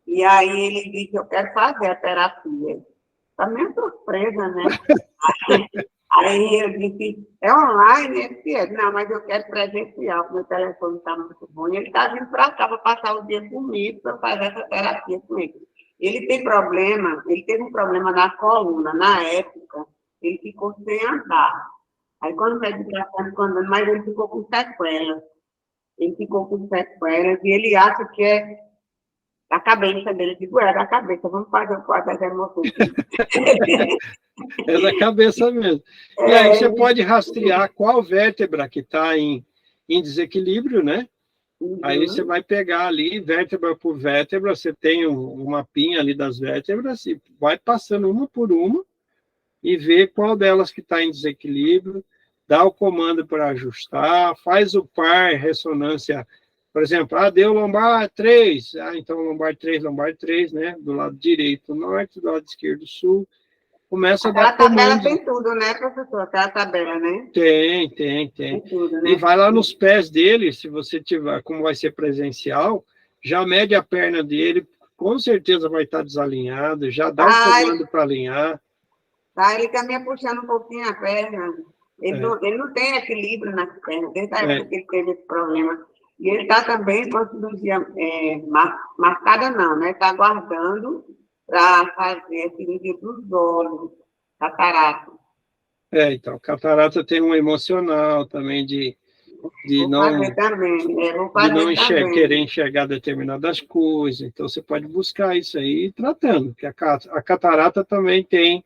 D: E aí ele disse, eu quero fazer a terapia. Para minha surpresa, né? Aí eu disse, é online? Ele disse, não, mas eu quero presencial, meu telefone está muito bom. E ele está vindo para cá para passar o dia comigo, para fazer essa terapia comigo. Ele teve um problema na coluna, na época, ele ficou sem andar. Aí quando o médico ficou andando, mas ele ficou com sequelas. E ele acha que é da cabeça dele. Eu digo, é da cabeça, vamos fazer o quadro das emoções.
B: É da cabeça mesmo. E aí você pode rastrear qual vértebra que está em desequilíbrio, né? Aí você vai pegar ali, vértebra por vértebra, você tem um mapinha ali das vértebras, e vai passando uma por uma, e ver qual delas que está em desequilíbrio, dá o comando para ajustar, faz o par, ressonância, por exemplo, deu lombar 3, então lombar 3, né? Do lado direito, norte, do lado esquerdo, sul. Começa a dar comando.
D: Aquela tabela tem tudo, né, professor? Aquela tabela, né?
B: Tem.
D: Tudo, né?
B: E vai lá nos pés dele, se você tiver, como vai ser presencial, já mede a perna dele, com certeza vai estar desalinhado, já dá o comando para alinhar.
D: Ele caminha puxando um pouquinho a perna. Ele não tem equilíbrio nas pernas, desde a época que ele teve esse problema. E ele está também com a cirurgia marcada, não, né? Está aguardando para fazer a cirurgia dos olhos, catarata.
B: Então, catarata tem um emocional também de
D: Vou
B: não,
D: fazer também, vou
B: de
D: fazer
B: não
D: também.
B: querer enxergar determinadas coisas. Então, você pode buscar isso aí e tratando, que a catarata também tem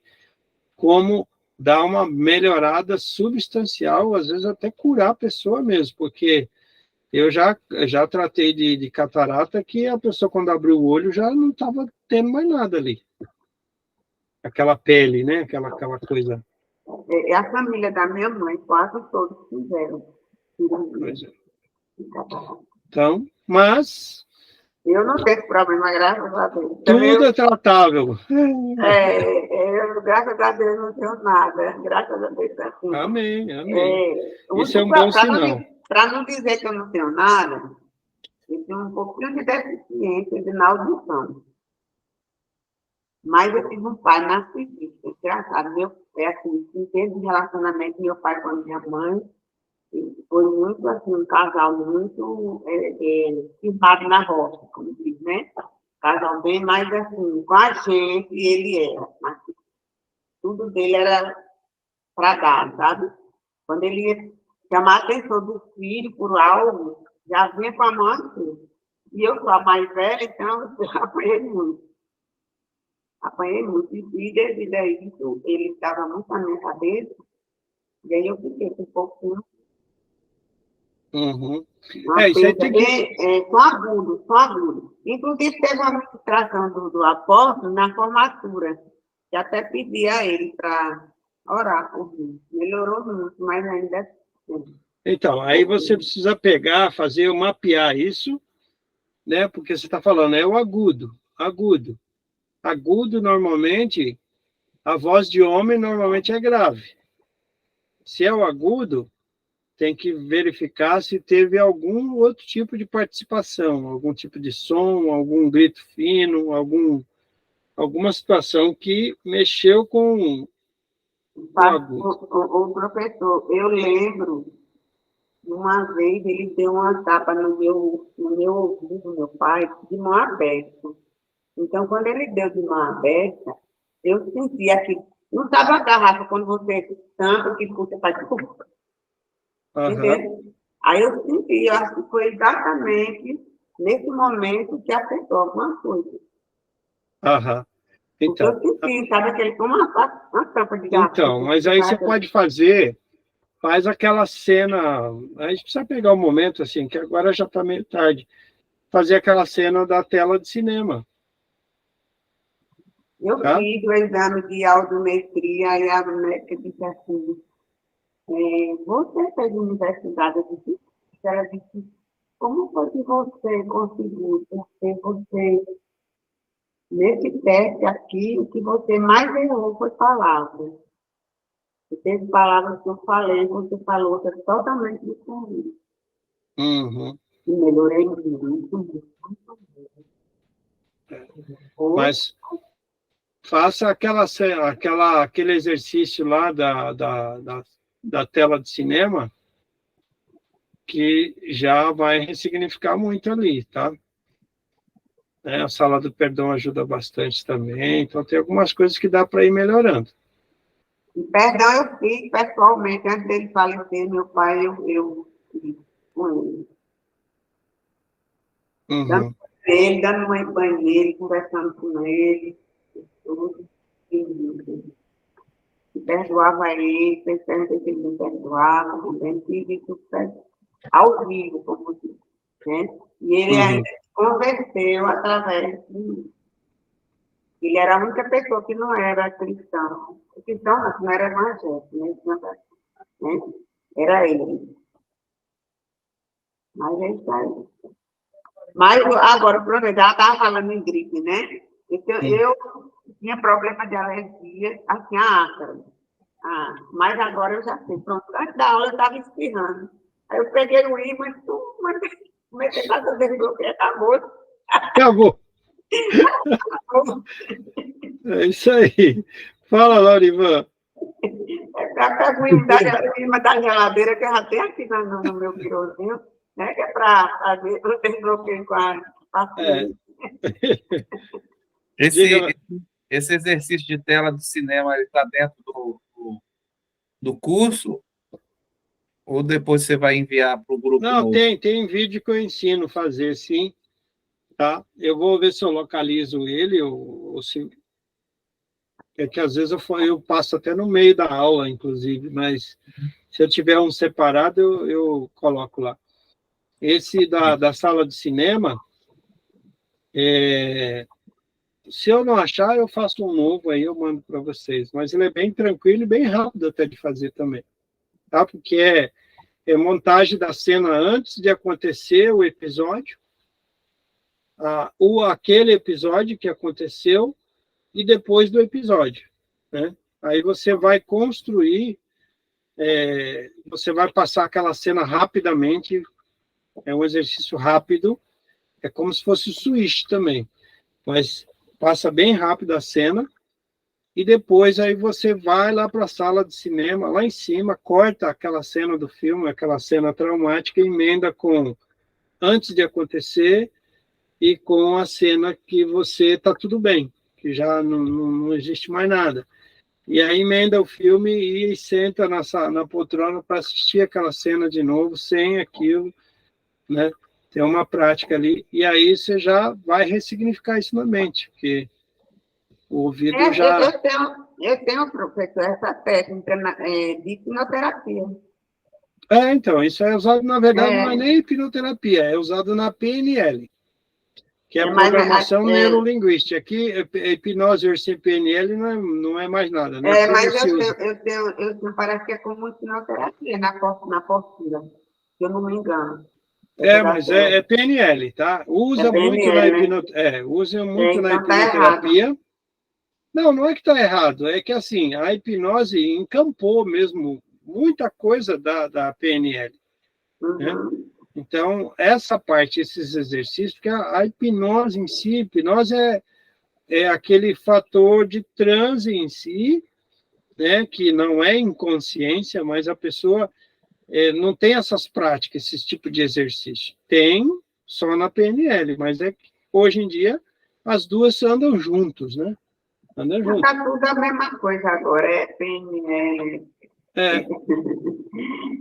B: como dar uma melhorada substancial, às vezes até curar a pessoa mesmo, porque eu já tratei de catarata que a pessoa, quando abriu o olho, já não estava tendo mais nada ali. Aquela pele, né? Aquela coisa.
D: A família da minha mãe, quase todos fizeram.
B: Pois é. Então, mas...
D: Eu não tenho problema, graças a Deus.
B: Tudo é tratável.
D: Graças a Deus não tenho nada. Graças a Deus assim.
B: Amém, amém.
D: Isso
B: é um bom sinal.
D: Para não dizer que eu não tenho nada, eu tenho um pouquinho de deficiência na audição. Mas eu tive um pai narcisista, engraçado. Assim, em termos de relacionamento, meu pai com a minha mãe, foi muito, assim, um casal muito firmado na roça, como diz, né? Casal bem mais, assim, com a gente, ele era. Mas tudo dele era para dar, sabe? Quando ele ia chamar a atenção do filho por algo, já vinha com a mão assim. E eu sou a mais velha, então eu apanhei muito. E devido a isso, ele estava muito na minha cabeça, e aí eu fiquei com um pouquinho.
B: Uhum.
D: Isso aí tem que... Só agudo. Inclusive, teve uma ministração do apóstolo na formatura, que até pedi a ele para orar por mim. Melhorou muito, mas ainda...
B: Então, aí você precisa fazer, mapear isso, né? Porque você está falando, é o agudo. Agudo, normalmente, a voz de homem normalmente é grave. Se é o agudo, tem que verificar se teve algum outro tipo de participação, algum tipo de som, algum grito fino, alguma situação que mexeu com o agudo.
D: O professor, eu lembro, uma vez ele deu uma tapa no meu ouvido, meu pai, de mão aberta. Então, quando ele deu de mão aberta, eu sentia que não estava a garrafa quando você tampa, que você faz... Entendeu? Aí eu senti, eu acho que foi exatamente nesse momento que afetou alguma coisa.
B: Então,
D: eu senti, sabe, aquele como uma tampa de garrafa.
B: Então, mas aí você pode faz aquela cena, a gente precisa pegar um momento, assim, que agora já está meio tarde, fazer aquela cena da tela de cinema.
D: Eu fiz o exame de audiometria e a médica disse assim, você fez universidade? Eu disse, ela disse, como foi que você conseguiu? Porque você, nesse teste aqui, o que você mais errou foi palavras. E teve palavras que eu falei, você falou outra totalmente diferente.
B: Uhum.
D: E melhorei muito.
B: Mas faça aquele exercício lá da tela de cinema, que já vai ressignificar muito ali, tá? A sala do perdão ajuda bastante também, então tem algumas coisas que dá para ir melhorando.
D: E perdão eu fiz pessoalmente, antes dele falecer, meu pai, eu fiz com ele.
B: Uhum.
D: Dando uma banho nele, conversando com ele, tudo. E perdoava ele, pensando que ele me perdoava, também fiz isso ao vivo, como diz, né? E ele ainda se converteu através de mim. Ele era a única pessoa que não era cristão. Cristão não era evangélico, né? Era ele. Mas é isso aí. Mas agora, pronto, ela estava falando em gripe, né? Então, eu tinha problema de alergia, assim, a ácaro. Mas agora eu já sei. Pronto, antes da aula eu estava espirrando. Aí eu peguei o ímã e comecei a fazer desbloqueio, acabou.
B: Acabou. É isso aí. Fala, Laurivan.
D: Pega o ímã da geladeira, que eu já tenho aqui no meu pirozinho, né? Que é para fazer o desbloqueio com a paciente.
C: Esse exercício de tela do cinema está dentro do curso? Ou depois você vai enviar para o grupo?
B: Não, tem vídeo que eu ensino a fazer, sim. Tá? Eu vou ver se eu localizo ele, ou se... É que às vezes eu passo até no meio da aula, inclusive, mas se eu tiver um separado, eu coloco lá. Esse da sala de cinema, se eu não achar, eu faço um novo aí, eu mando para vocês. Mas ele é bem tranquilo e bem rápido até de fazer também. Tá? Porque é montagem da cena antes de acontecer o episódio, ou aquele episódio que aconteceu, e depois do episódio. Né? Aí você vai construir, você vai passar aquela cena rapidamente, é um exercício rápido, é como se fosse o switch também, mas passa bem rápido a cena, e depois aí você vai lá para a sala de cinema, lá em cima, corta aquela cena do filme, aquela cena traumática, e emenda com antes de acontecer e com a cena que você está tudo bem, que já não existe mais nada. E aí emenda o filme e senta na poltrona para assistir aquela cena de novo, sem aquilo, né? Tem uma prática ali, e aí você já vai ressignificar isso na mente, porque o ouvido já...
D: Eu tenho, professor, essa técnica de hipnoterapia.
B: Então, isso é usado, na verdade, não é nem hipnoterapia, é usado na PNL, que é a programação neurolinguística. Aqui, hipnose versus PNL não é mais nada. Né?
D: Mas eu tenho, parece que é como hipnoterapia na postura, se eu não me engano.
B: Mas é PNL, tá? Usa muito na hipnoterapia. Não é que está errado, é que assim, a hipnose encampou mesmo muita coisa da PNL. Né? Então, essa parte, esses exercícios, porque a hipnose em si, hipnose é aquele fator de transe em si, né, que não é inconsciência, mas a pessoa não tem essas práticas, esse tipo de exercício. Tem só na PNL, mas hoje em dia as duas andam juntos, né? Andam juntos.
D: Está tudo a mesma coisa agora, é PNL.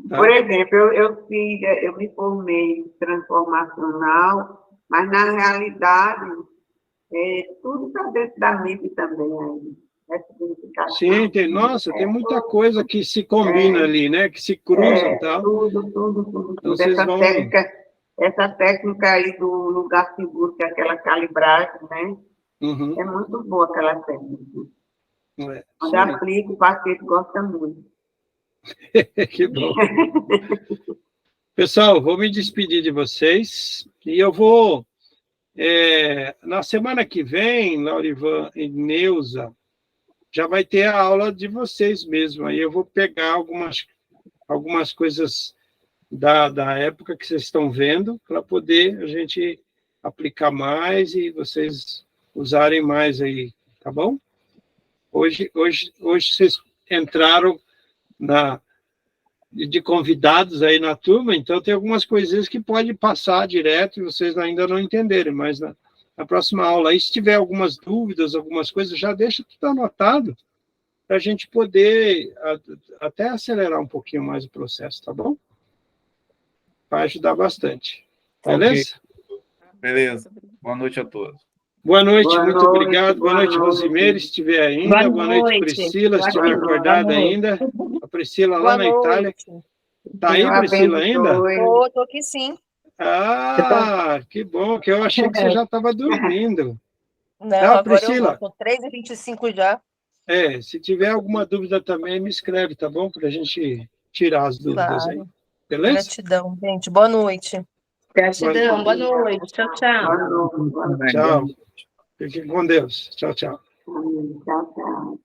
D: Por exemplo, eu me formei em transformacional, mas na realidade tudo está dentro da mente também.
B: Sim, tem muita coisa que se combina ali, né? Que se cruzam, tá?
D: Tudo. Essa técnica aí do lugar seguro, que é aquela calibragem, né? É muito boa aquela técnica. Quando eu aplico, o paciente gosta muito.
B: Que bom. Pessoal, vou me despedir de vocês e eu vou, na semana que vem, Laurivan e Neuza, já vai ter a aula de vocês mesmo. Aí eu vou pegar algumas coisas da época que vocês estão vendo para poder a gente aplicar mais e vocês usarem mais aí, tá bom? Hoje vocês entraram de convidados aí na turma, então tem algumas coisinhas que pode passar direto e vocês ainda não entenderem, mas na próxima aula aí, se tiver algumas dúvidas, algumas coisas, já deixa tudo anotado para a gente poder até acelerar um pouquinho mais o processo, tá bom? Vai ajudar bastante. Beleza?
C: Okay. Beleza. Boa noite a todos.
B: Boa noite, muito obrigado. Boa noite, Rosimeire, se estiver ainda. Boa noite, Priscila, se estiver acordada ainda. A Priscila lá na Itália. Está aí, Priscila, ainda?
F: Estou aqui sim.
B: Que bom, que eu achei que você já estava dormindo.
F: Não, agora Priscila, eu vou, são 3h25 já.
B: Se tiver alguma dúvida também, me escreve, tá bom? Para a gente tirar as dúvidas aí. Beleza?
F: Gratidão, gente. Boa noite.
E: Gratidão, boa noite. Tchau, tchau.
B: Tchau. Fiquem com Deus. Tchau, tchau.
D: Tchau, tchau.